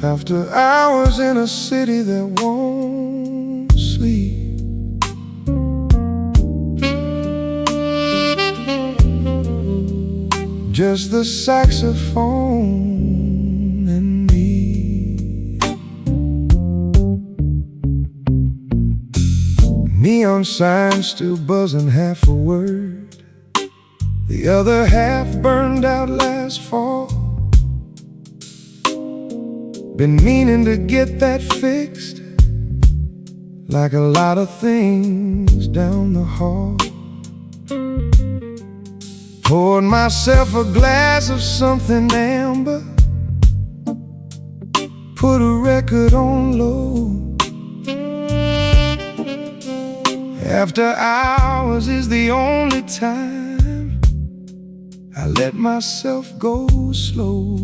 After hours in a city that won't sleep. Just the saxophone and me. Neon signs still buzzing half a word, the other half burned out last fall. Been meaning to get that fixed, like a lot of things down the hall. Poured myself a glass of something amber, put a record on low. After hours is the only time I let myself go slow.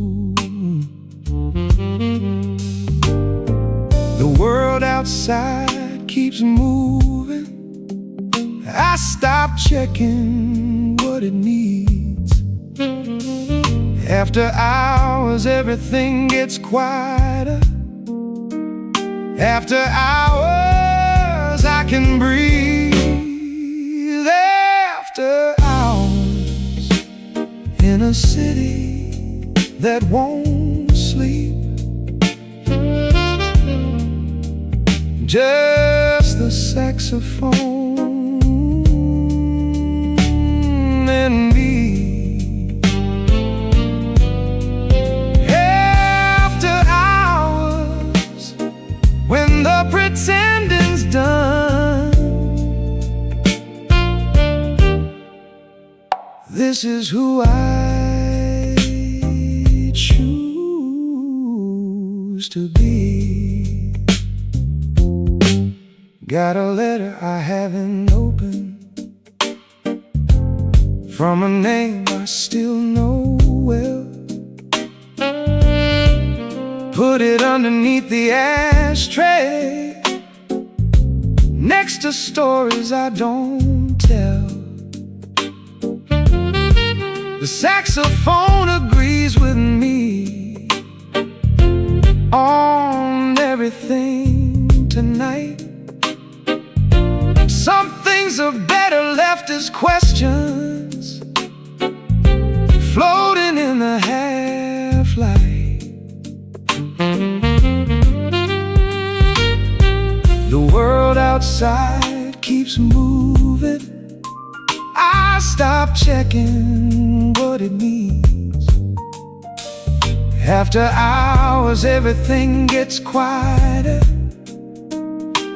The world outside keeps moving, I stop checking what it needs. After hours everything gets quieter. After hours I can breathe. After hours in a city that won't sleep. Just the saxophone and me. After hours, when the pretending's done, this is who I choose to be. Got a letter I haven't opened from a name I still know well. Put it underneath the ashtray, next to stories I don't tell. The saxophone agrees with me on everything tonight. Some things are better left as questions, floating in the half-light. The world outside keeps moving, I stop checking what it means. After hours everything gets quieter.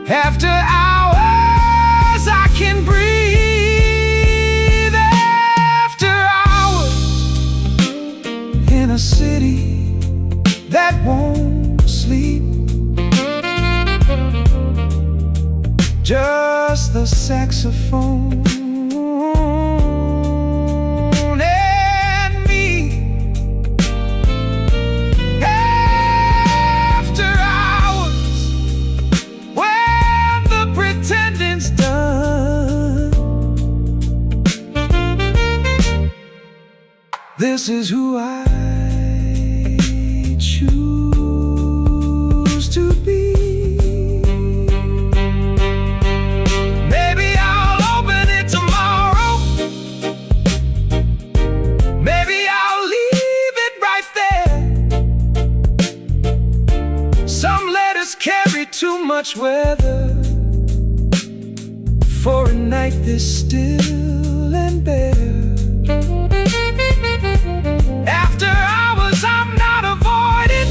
After hours I can breathe. After hours in a city that won't sleep. Just the saxophone and me. After hours, when the pretending's done, this is who I choose to be. Carry too much weather for a night this still and bare. After hours I'm not avoiding,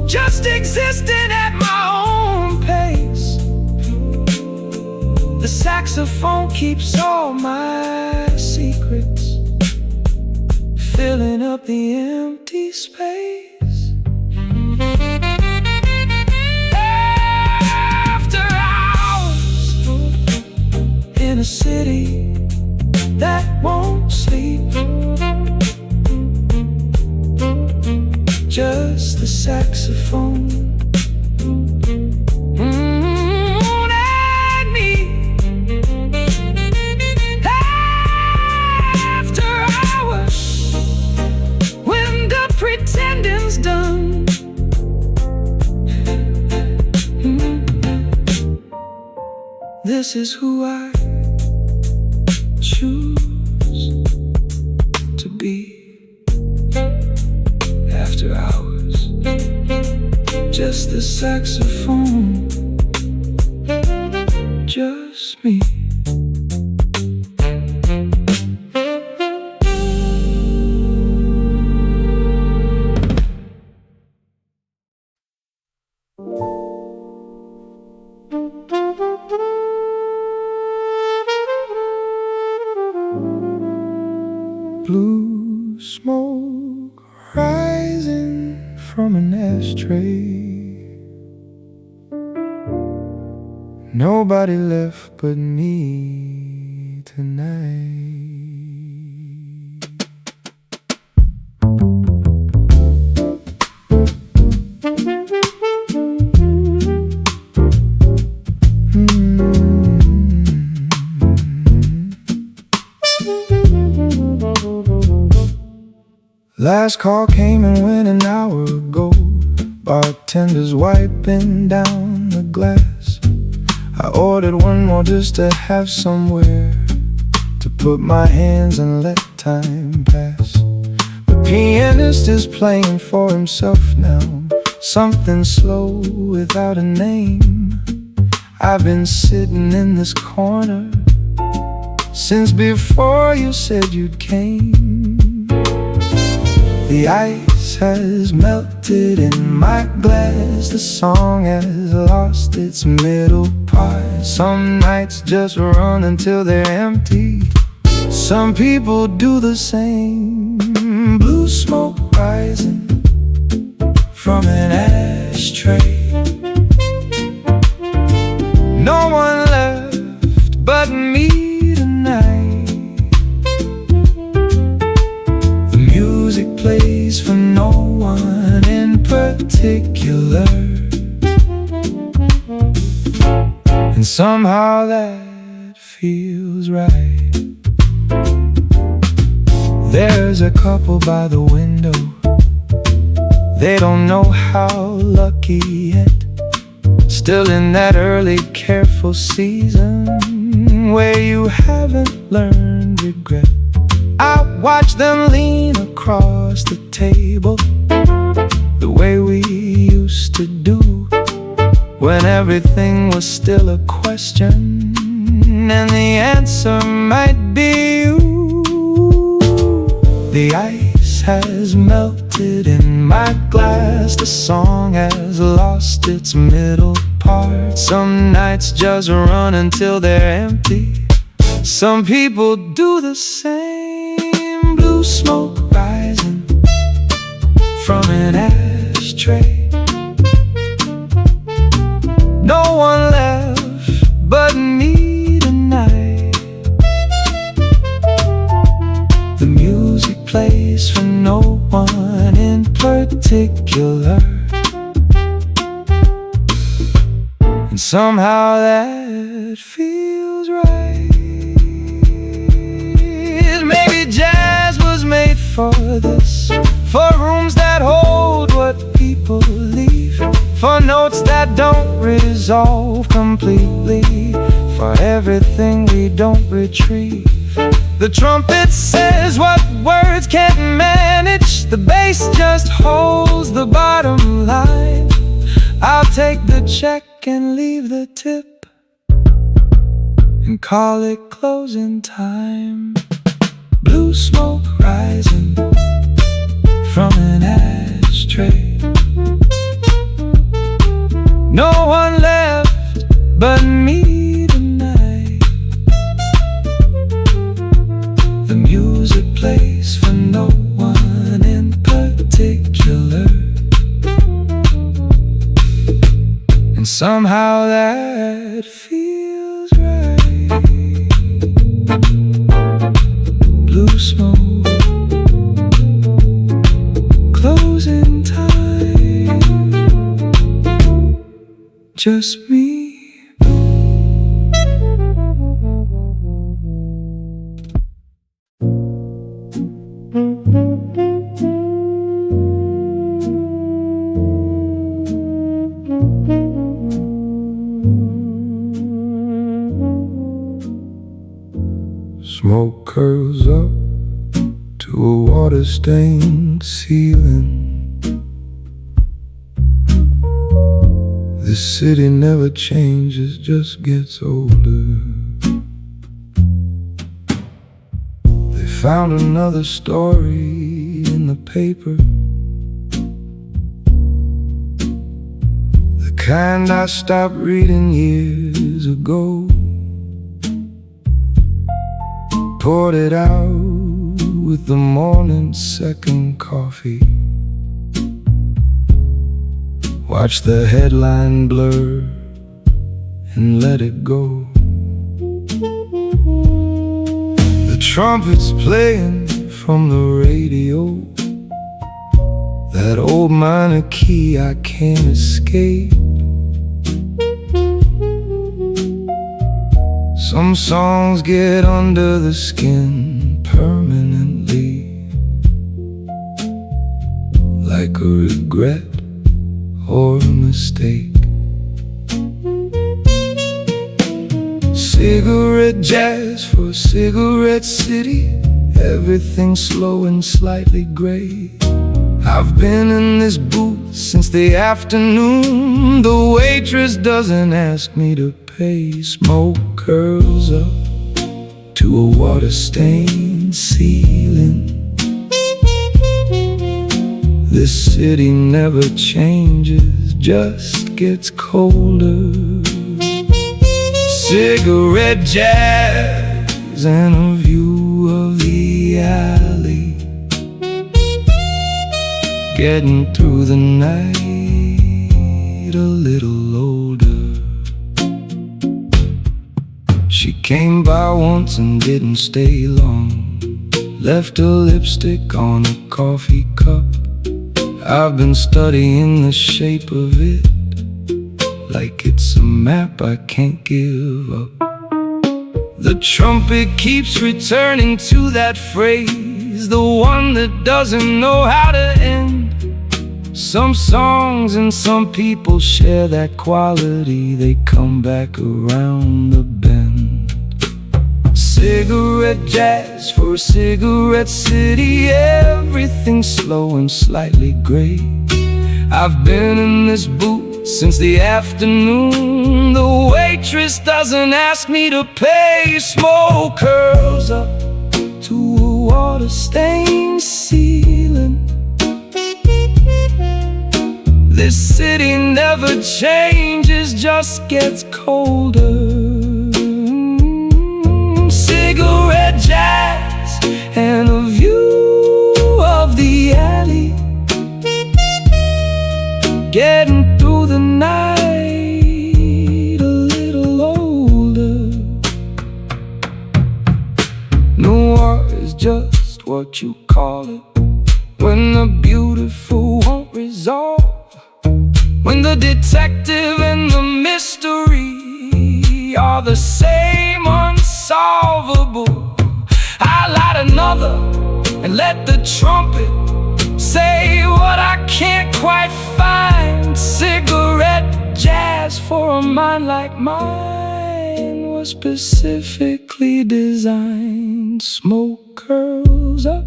just existing at my own pace. The saxophone keeps all my secrets, filling up the empty space. In a city that won't sleep, just the saxophone and me. After hours, when the pretending's done, This is who I choose to be. After hours, just the saxophone, just me. Blue smoke rising from an ashtray. Nobody left but me tonight. Last call came and went an hour ago. Bartender's wiping down the glass. I ordered one more just to have somewhere to put my hands and let time pass. The pianist is playing for himself now, something slow without a name. I've been sitting in this corner since before you said you'd came. The ice has melted in my glass. The song has lost its middle part. Some nights just run until they're empty. Some people do the same. Blue smoke rising from an ashtray. No one left but me tonight. Music plays for no one in particular, and somehow that feels right. There's a couple by the window. They don't know how lucky yet. Still in that early careful season where you haven't learned regret. I watch them lean across the table the way we used to do, when everything was still a question and the answer might be you. The ice has melted in my glass. The song has lost its middle part. Some nights just run until they're empty. Some people do the same. Blue smoke rising from an ashtray. No one left but me tonight. The music plays for no one in particular, and somehow that feels right. Maybe jazz was made for this, for rooms that hold what people leave, for notes that don't resolve completely, for everything we don't retrieve. The trumpet says what words can't manage. The bass just holds the bottom line. I'll take the check and leave the tip and call it closing time. Blue smoke rising from an ashtray. No one left but me tonight. The music plays for no one in particular, and somehow that feels right. Blue smoke, closing time, just me. Smoke curls up to a water-stained ceiling. This city never changes, just gets older. They found another story in the paper, the kind I stopped reading years ago. Poured it out with the morning's second coffee. Watch the headline blur and let it go. The trumpet's playing from the radio, that old minor key I can't escape. Some songs get under the skin permanently, like a regret or a mistake. Cigarette jazz for cigarette city, everything slow and slightly gray. I've been in this booth since the afternoon. The waitress doesn't ask me to pay. Smoke curls up to a water-stained ceiling. This city never changes, just gets colder. Cigarette jazz and a view of the alley, getting through the night a little older. She came by once and didn't stay long, left her lipstick on a coffee cup. I've been studying the shape of it, like it's a map I can't give up. The trumpet keeps returning to that phrase, the one that doesn't know how to end. Some songs and some people share that quality, they come back around the bend. Cigarette jazz for cigarette city, everything slow and slightly gray. I've been in this booth since the afternoon. The waitress doesn't ask me to pay. Smoke curls up to a water-stained ceiling. This city never changes, just gets colder. Cigarette jazz and a view of the alley, getting through the night a little older. Noir is just what you call it, when the beautiful won't resolve, when the detective and the mystery are the same, unsolvable. I light another and let the trumpet say what I can't quite find. Cigarette jazz for a mind like mine was specifically designed. Smoke curls up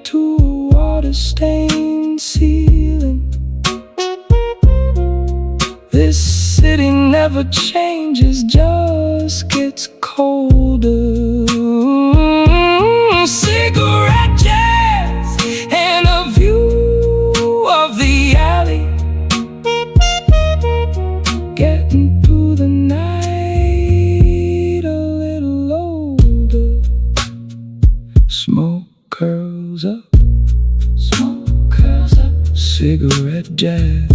to a water-stained ceiling. This city never changes, just gets colder. Cigarette jazz and a view of the alley, getting through the night a little older. Smoke curls up, smoke curls up. Cigarette jazz,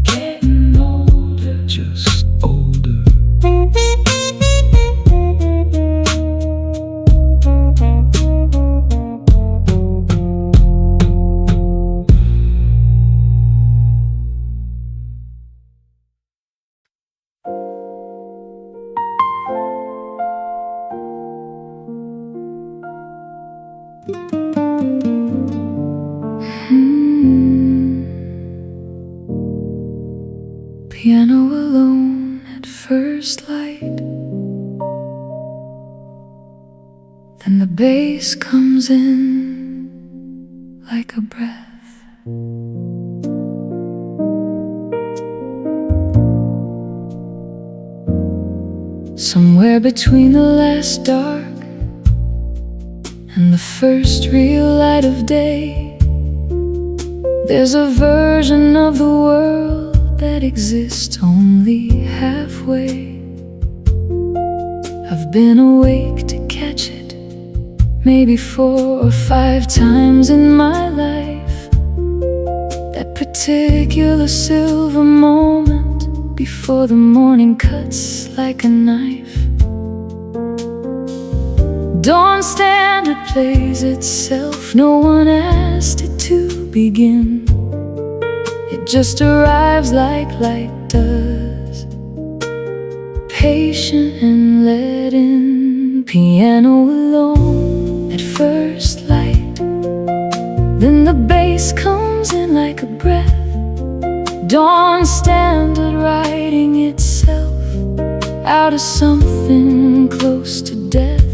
getting older, just older. Then the bass comes in like a breath. Somewhere between the last dark and the first real light of day, there's a version of the world that exists only halfway. I've been awake to catch it, maybe 4 or 5 times in my life. That particular silver moment before the morning cuts like a knife. Dawn standard plays itself, no one asked it to begin. It just arrives like light does, patient and let in. Piano alone at first light, then the bass comes in like a breath. Dawn standard writing itself out of something close to death.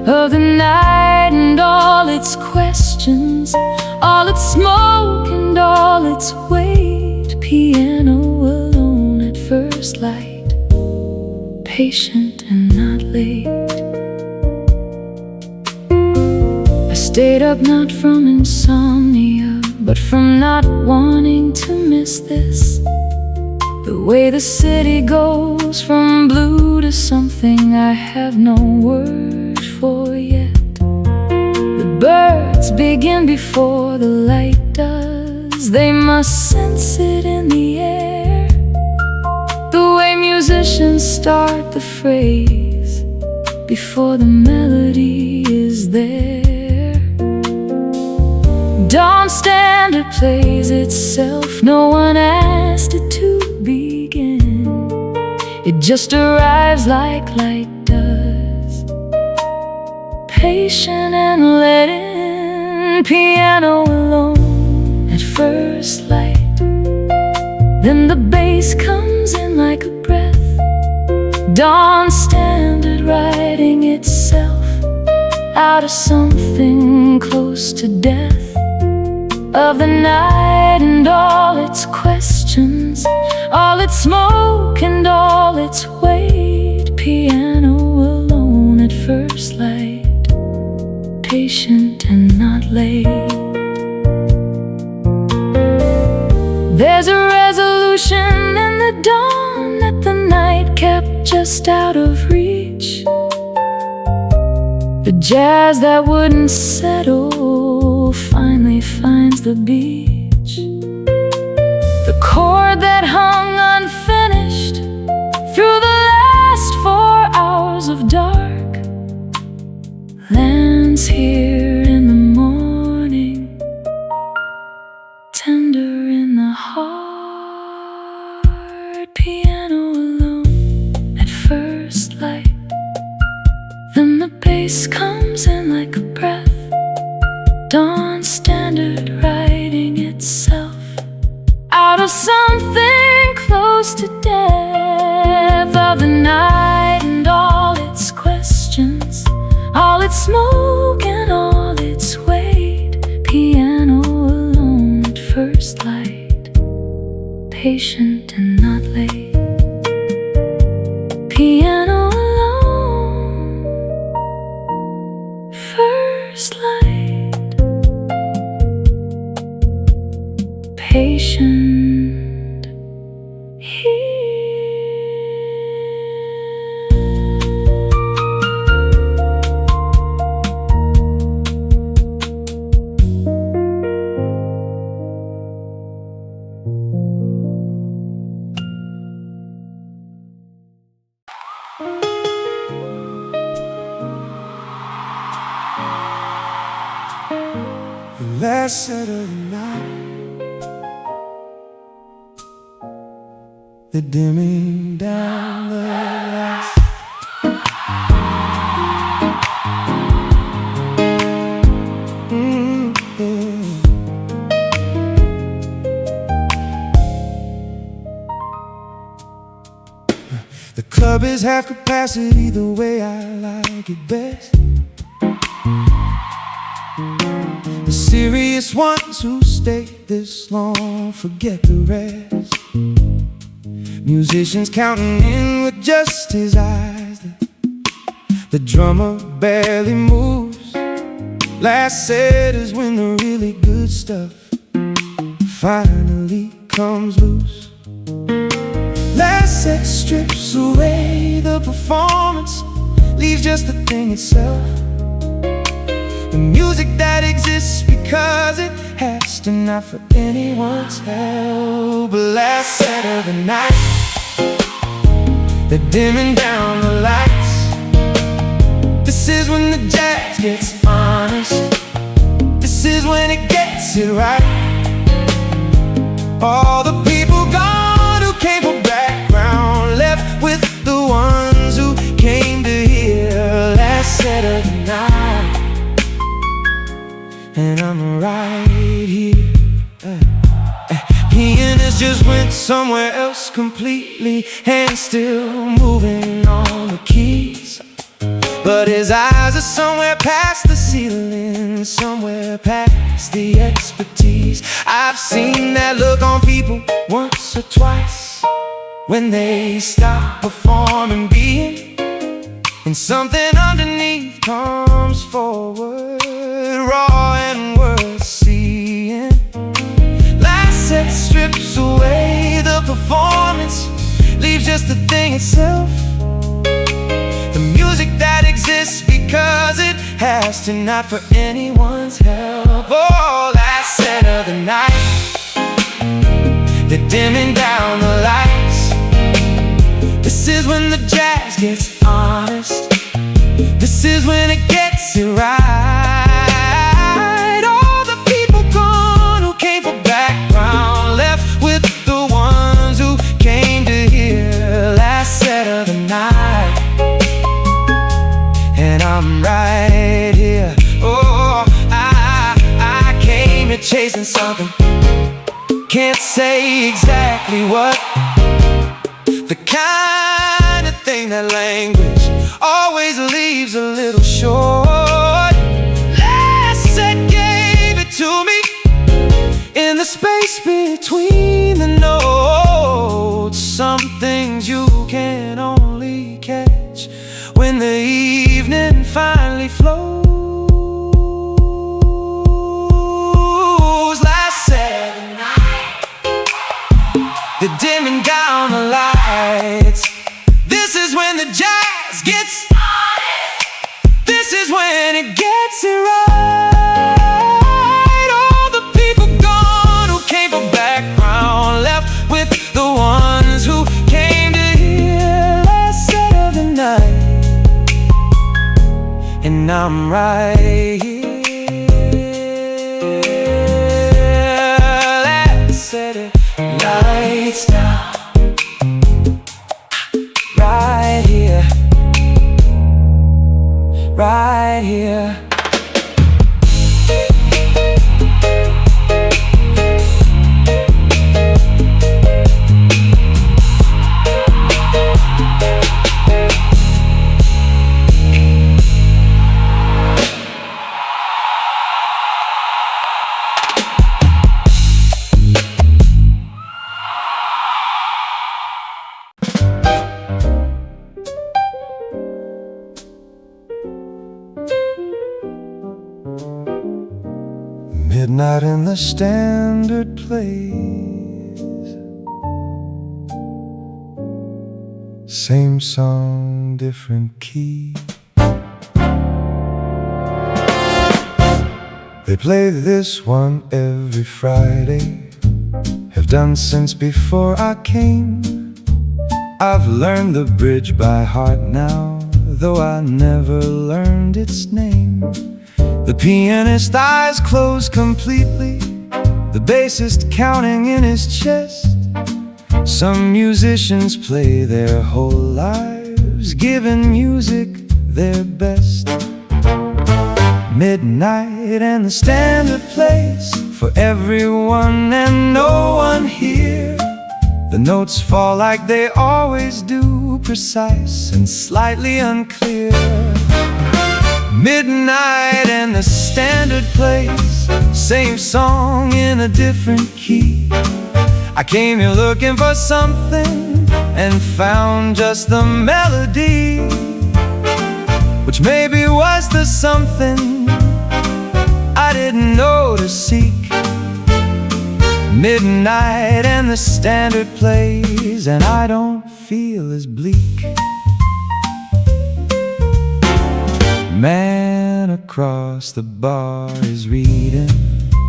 Of the night and all its questions, all its smoke and all its weight. Piano alone at first light, patient and not late. I stayed up not from insomnia, but from not wanting to miss this. The way the city goes from blue to something I have no word for yet. The birds begin before the light does, they must sense it in the air. The way musicians start the phrase before the melody is there. Dawn standard plays itself, no one asked it to begin. It just arrives like light does, patient and let in. Piano alone at first light, then the bass comes in like a breath. Dawn standard writing itself out of something close to death. Of the night and all its questions, all its smoke and all its weight. Piano alone at first light, patient and not late. There's a resolution in the dawn that the night kept just out of reach. The jazz that wouldn't settle finally finds the beach. The chord that hung unfinished through the last 4 hours of dark lands here in the morning, tender in the heart. Piano alone at first light, then the bass comes in like a breath. Dawn standard writing itself out of something close to death. Of the night and all its questions, all its smoke and all its weight. Piano alone at first light, patient and not late. Piano alone, first light, patient. Last Saturday night, they're dimming down the lights. The club is half capacity, the way I like it best. The serious ones who stay this long forget the rest. Musicians counting in with just his eyes. The drummer barely moves. Last set is when the really good stuff finally comes loose. Last set strips away the performance, leaves just the thing itself. The music that exists because it has to, not for anyone's help. But last set of the night, they're dimming down the lights. This is when the jazz gets honest. This is when it gets it right. All the people gone who came for background, left with the ones who came to hear. Last set of the night, and I'm right here. Pianist just went somewhere else completely, and still moving on the keys. But his eyes are somewhere past the ceiling, somewhere past the expertise. I've seen that look on people once or twice when they stop performing, being, and something underneath comes forward, raw and worth seeing. Last set strips away the performance, leaves just the thing itself. The music that exists because it has to, not for anyone's help. Oh, last set of the night, they're dimming down the lights. This is when the jazz gets honest. This is when it gets it right. All the people gone who came for background, left with the ones who came to hear. Last set of the night, and I'm right here. Oh, I came here chasing something, can't say exactly what. The kind of thing that language always leaves a little short. Last set gave it to me in the space between the notes. Some things you can only catch when the evening finally flows. Last set of the night, they're dimming down the lights. This is when the jazz gets honest. This is when it gets it right. All the people gone who came for background, left with the ones who came to hear. Last set of the night, and I'm right here. Last set of lights down, right here, right here. Midnight in the standard place, same song, different key. They play this one every Friday, have done since before I came. I've learned the bridge by heart now, though I never learned its name. The pianist eyes closed completely, the bassist counting in his chest. Some musicians play their whole lives, giving music their best. Midnight and the standard place for everyone and no one here. The notes fall like they always do, precise and slightly unclear. Midnight and the standard plays, same song in a different key. I came here looking for something and found just the melody, which maybe was the something I didn't know to seek. Midnight and the standard plays, and I don't feel as bleak. Man across the bar is reading,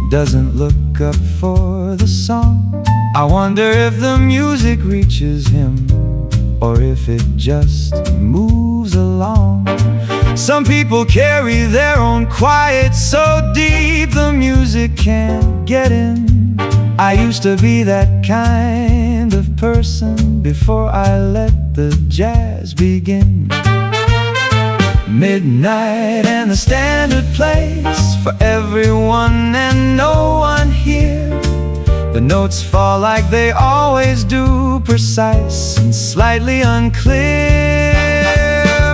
doesn't look up for the song. I wonder if the music reaches him, or if it just moves along. Some people carry their own quiet so deep the music can't get in. I used to be that kind of person before I let the jazz begin. Midnight and the standard plays for everyone and no one here. The notes fall like they always do, precise and slightly unclear.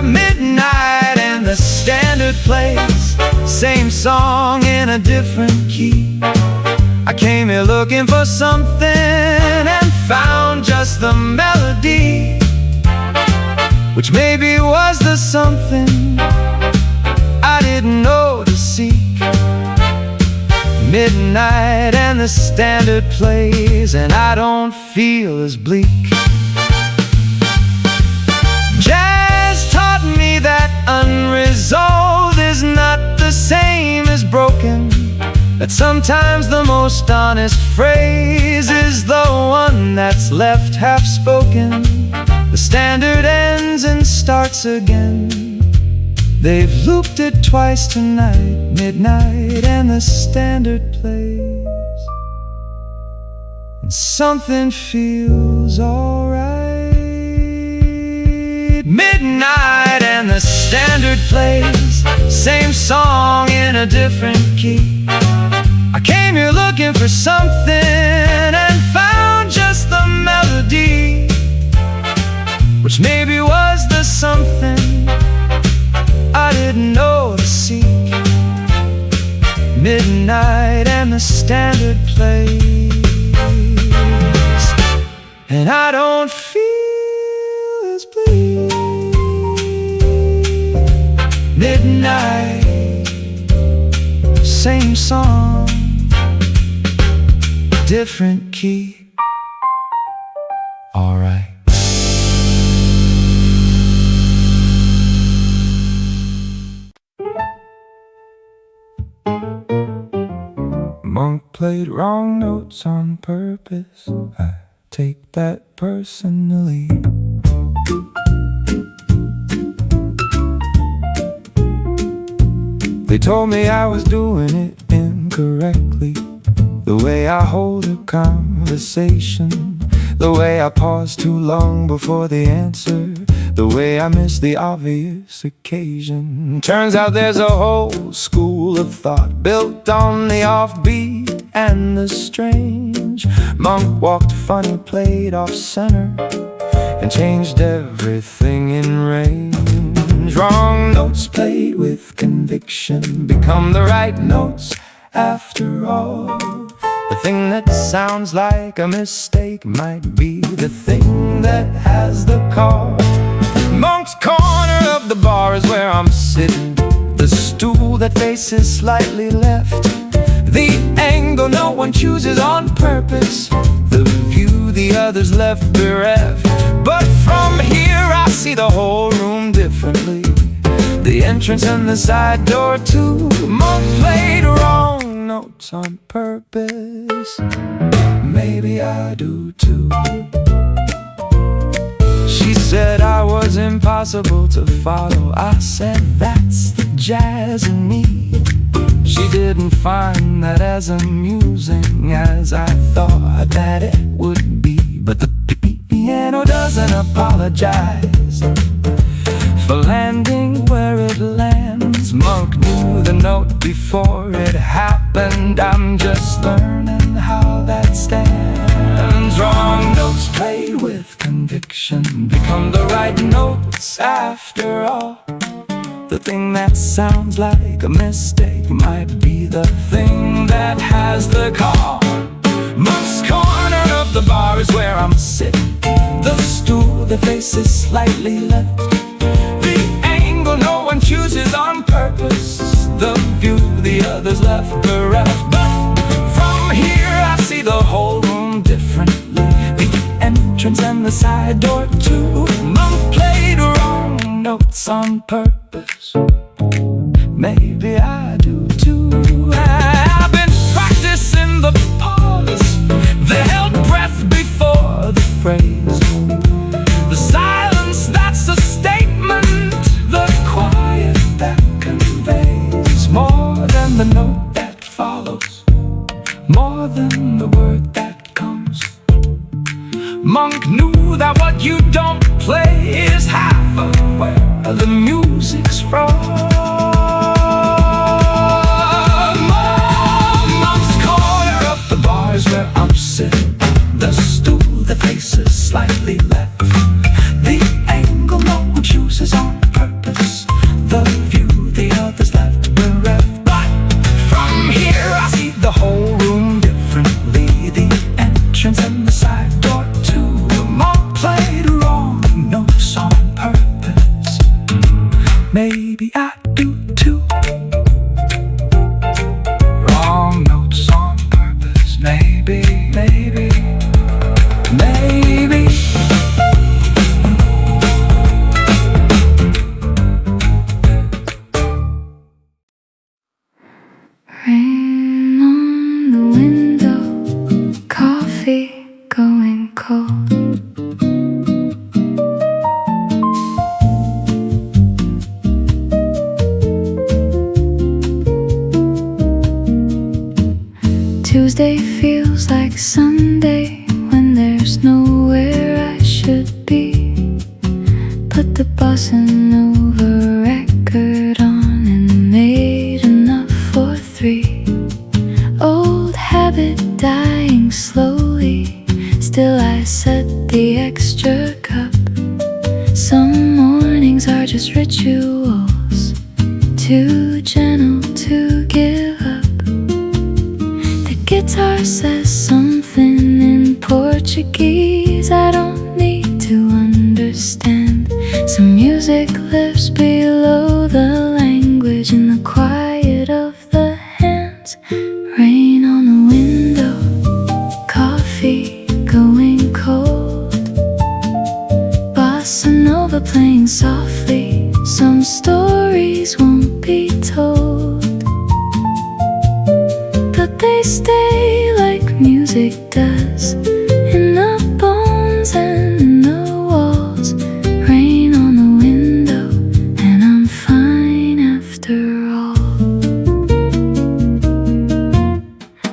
Midnight and the standard plays, same song in a different key. I came here looking for something and found just the melody, which maybe was the something I didn't know to seek. Midnight and the standard plays, and I don't feel as bleak. Jazz taught me that unresolved is not the same as broken, that sometimes the most honest phrase is the one that's left half spoken. The standard ends and starts again. They've looped it twice tonight. Midnight and the standard plays, and something feels alright. Midnight and the standard plays, same song in a different key. I came here looking for something and found just the melody, which maybe was the something I didn't know to seek. Midnight and the standard plays, and I don't feel as bleak. Midnight, same song, different key. Alright. Monk played wrong notes on purpose. I take that personally. They told me I was doing it incorrectly. The way I hold a conversation, the way I pause too long before the answer, the way I miss the obvious occasion. Turns out there's a whole school of thought built on the offbeat and the strange. Monk walked funny, played off center, and changed everything in range. Wrong notes played with conviction become the right notes after all. The thing that sounds like a mistake might be the thing that has the call. Monk's corner of the bar is where I'm sitting, the stool that faces slightly left, the angle no one chooses on purpose, the view the others left bereft. But from here I see the whole room differently, the entrance and the side door too. Monk played wrong notes on purpose. Maybe I do too. She said I was impossible to follow. I said that's the jazz in me. She didn't find that as amusing as I thought that it would be. But the piano doesn't apologize for landing where it lands. Monk knew the note before it happened. I'm just learning how that stands. Wrong notes played with conviction become the right notes after all. The thing that sounds like a mistake might be the thing that has the call. Monk's corner of the bar is where I'm sitting. The stool, the face is slightly left. The angle no one chooses on purpose. The view the others left bereft. But from here I see the whole room differently. The entrance and the side door too. Monk played wrong notes on purpose. Maybe I do too. I've been practicing the pause, the held breath before the phrase, the silence that's a statement, the quiet that conveys more than the note that follows, more than the word that comes. Monk knew that what you don't play is half of where the music's from. Monk's corner of the bar is where I'm sitting. The stool, the face is slightly left. The angle no one chooses on purpose. The view the others left bereft. But from here I see the whole room differently. The entrance and the side door too. Monk played wrong notes on purpose. Maybe I do too. Wrong notes on purpose. Maybe, maybe, maybe. Rain on the window, coffee going cold. Tuesday feels like Sunday when there's nowhere I should be. Put the bossa nova record on and made enough for 3. Old habit dying slowly, still I set the extra cup. Some mornings are just rituals, too gentle to give up. The guitar says something in Portuguese I don't need to understand. Some music lives below the language in the quiet of the hands. Rain on the window, coffee going cold. Bossa nova playing softly, some stories won't be told, but they stay like music does, in the bones and in the walls. Rain on the window, and I'm fine after all.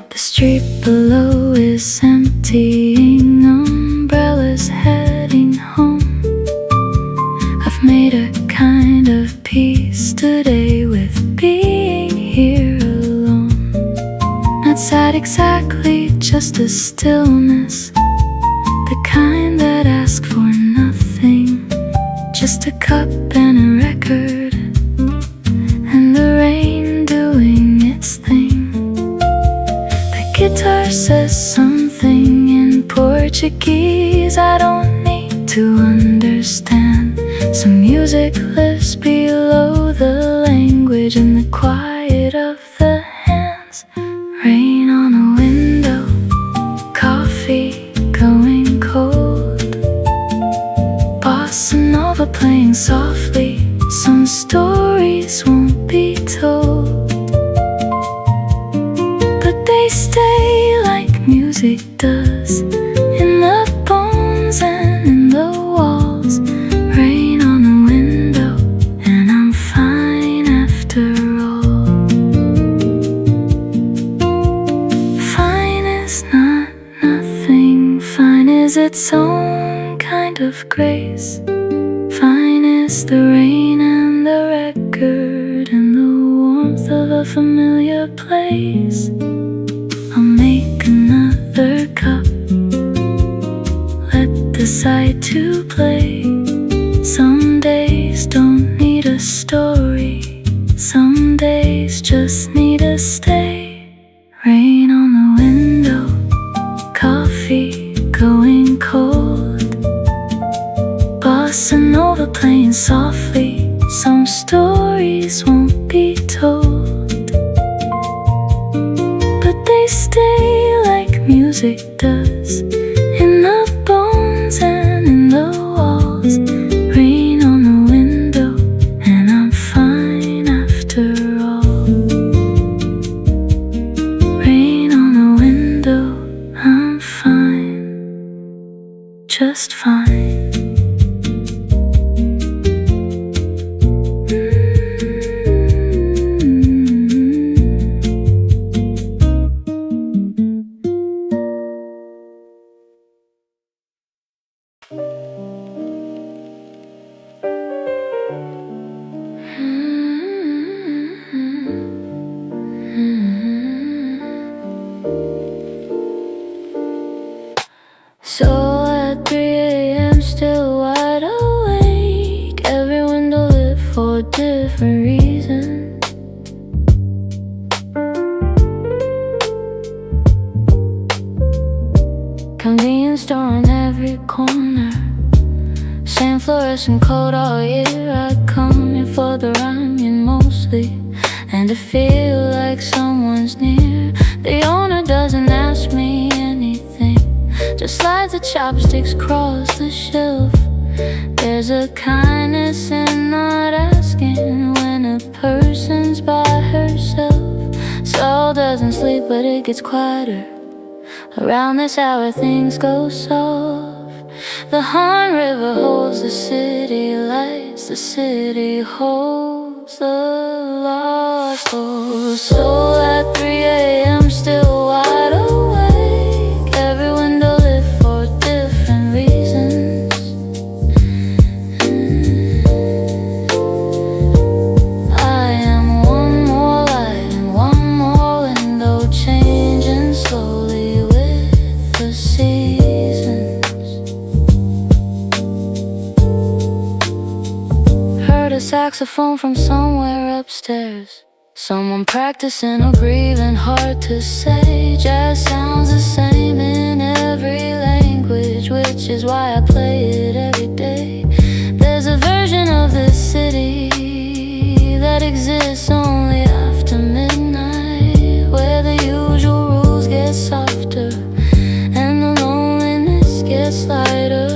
The street below is emptying, umbrellas heading home. I've made a kind of peace today with being here alone. Not sad exactly, just a stillness, the kind that asks for nothing. Just a cup and a record, and the rain doing its thing. The guitar says something in Portuguese I don't need to understand. Some music lives below the language in the quiet of the hands. Rain on the window, coffee going cold. Bossa nova playing softly, some stories won't be told, but they stay like music does, in the bones and in the walls. Rain on the window, and I'm fine after all. Fine is not nothing, fine is its own kind of grace. Fine is the rain and the record and the warmth of a familiar place. I'll make another cup, let the side two play. Some days don't need a story, stories won't be told, but they stay like music does, in the bones and in the walls. Rain on the window and I'm fine after all. Rain on the window, I'm fine, just fine. So at 3 a.m. still wide awake, every window lit for a different reason. Convenience store on every corner, same fluorescent coat all year. I come here for the rhyming mostly, and to feel like someone's near. The owner doesn't ask me anything, just slides the chopsticks across the shelf. There's a kindness in not asking when a person's by herself. Seoul doesn't sleep, but it gets quieter. Around this hour things go soft. The Han River holds the city lights, the city holds the lost. Oh, Seoul at 3 a.m. still wide awake, every window lit for different reasons. I am one more light and one more window, changing slowly with the seasons. Heard a saxophone from somewhere upstairs, someone practicing or grieving, hard to say. Jazz sounds the same in every language, which is why I play it every day. There's a version of this city that exists only after midnight, where the usual rules get softer and the loneliness gets lighter.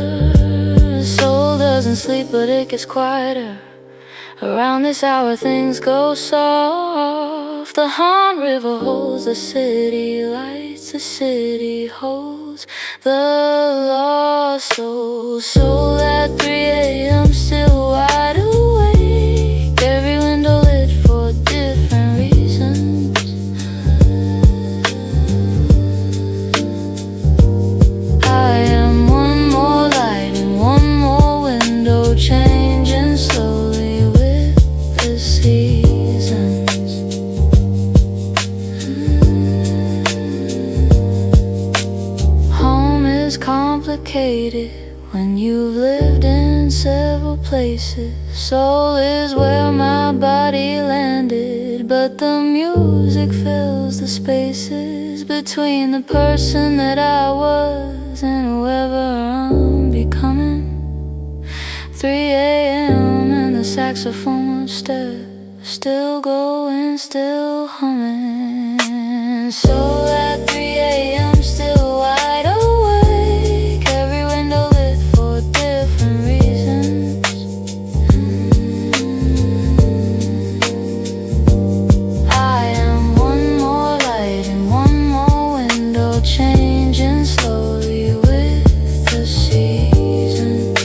The soul doesn't sleep, but it gets quieter. Around this hour things go soft. The Han River holds the city lights, the city holds the lost soul. Soul at 3 a.m. still wide awake, every window lit for different reasons. I am one more light and one more window, changing slowly with the seasons. Home is complicated when you've lived in several places. Soul is where my body landed, but the music fills the spaces between the person that I was and whoever I'm becoming. 3 a.m. and the saxophone upstairs, still going, still humming. So at 3 a.m. still wide awake, every window lit for different reasons. I am one more light and one more window, changing slowly with the seasons.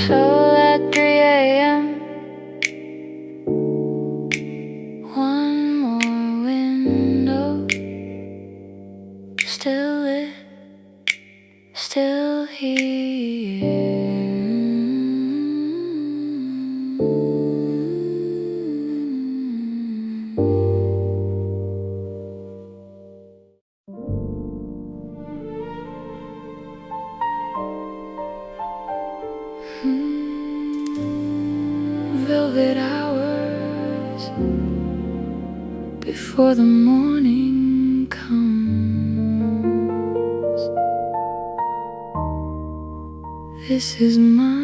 So at 3 a.m. one more window, still lit, still here. Velvet hours before the morning comes. This is mine.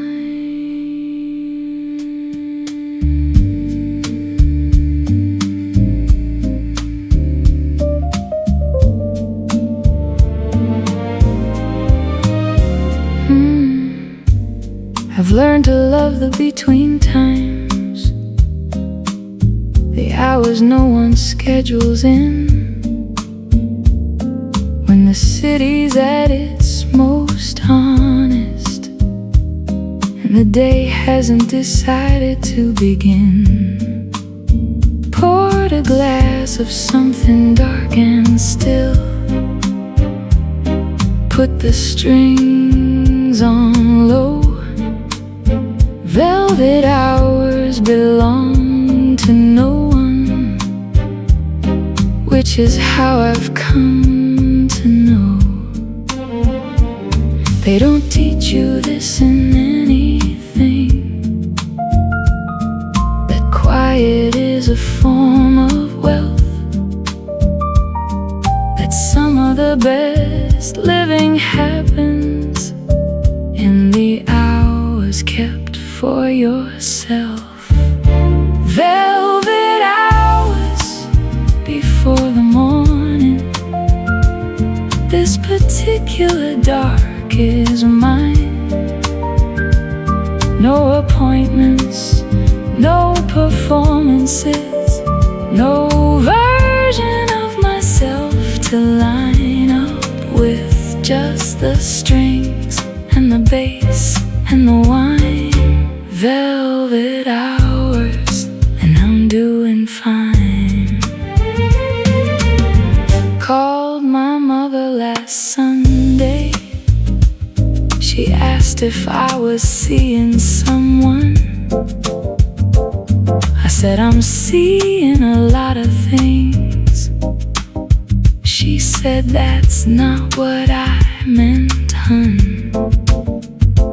I've learned to love the between times, the hours no one schedules in, when the city's at its most honest and the day hasn't decided to begin. Poured a glass of something dark and still, put the strings on low. Velvet hours belong to no one, which is how I've come to know. They don't teach you this in anything, that quiet is a form of wealth, that some of the best living happens in the hours kept for yourself. Velvet hours before the morning. This particular dark is mine. No appointments, no performances, no version of myself to line up with, just the strings and the bass and the wine. Velvet hours, and I'm doing fine. Called my mother last Sunday. She asked if I was seeing someone. I said I'm seeing a lot of things. She said that's not what I meant, hun.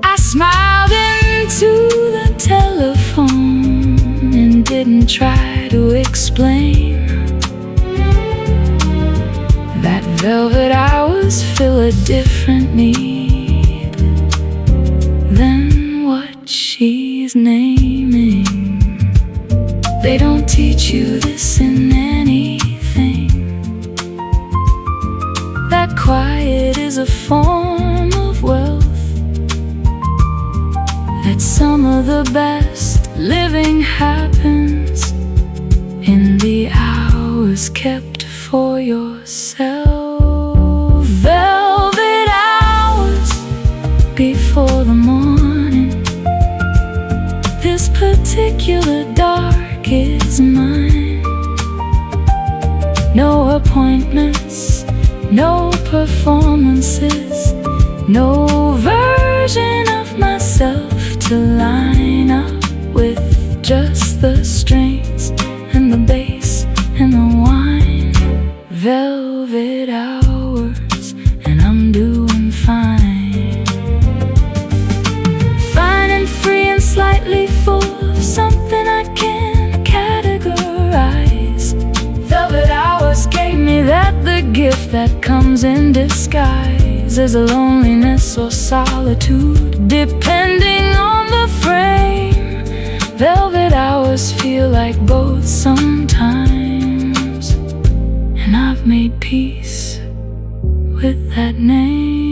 I smiled into the telephone and didn't try to explain that velvet hours fill a different need than what she's naming. They don't teach you this in anything, that quiet is a form of wealth, that some of the best living happens in the hours kept for yourself. Velvet hours before the morning. This particular dark is mine. No appointments, no performances, no version of myself to line up with, just the strings and the bass and the wine. Velvet hours, and I'm doing fine. Fine and free and slightly full of something I can't categorize. Velvet hours gave me that, the gift that comes in disguise as a loneliness or solitude, depending on the frame. Velvet hours feel like both sometimes, and I've made peace with that name.